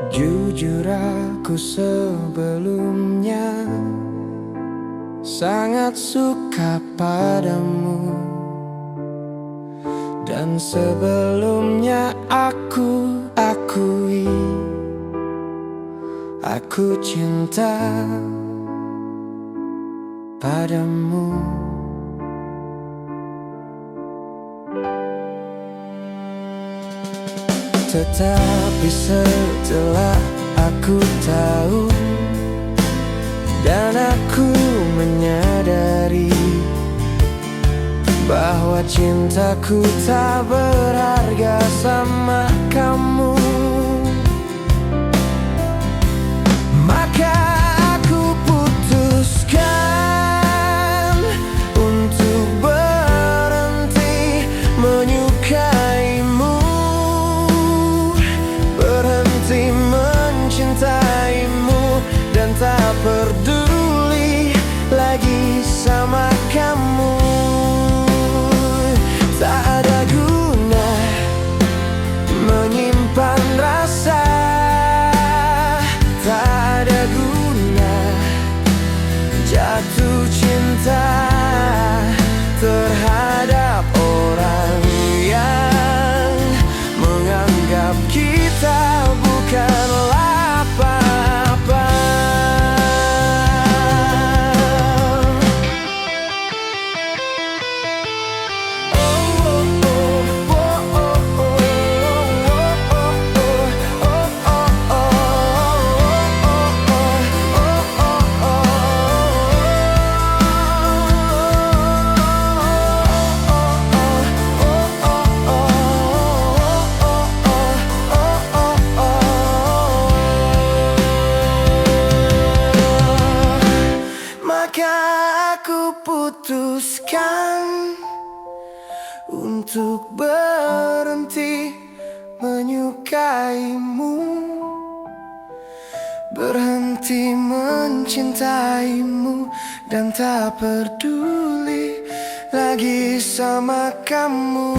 Jujur aku sebelumnya sangat suka padamu, dan sebelumnya aku akui aku cinta padamu. Tetapi setelah aku tahu dan aku menyadari bahwa cintaku tak berharga sama kamu, maka aku putuskan untuk berhenti menyukaimu, berhenti mencintaimu, dan tak peduli lagi sama kamu. Tak ada guna menyimpan rasa, tak ada guna jatuh cinta terhadap orang yang menganggap kita bukanlah apa-apa. Aku putuskan untuk berhenti menyukaimu, berhenti mencintaimu, dan tak peduli lagi sama kamu.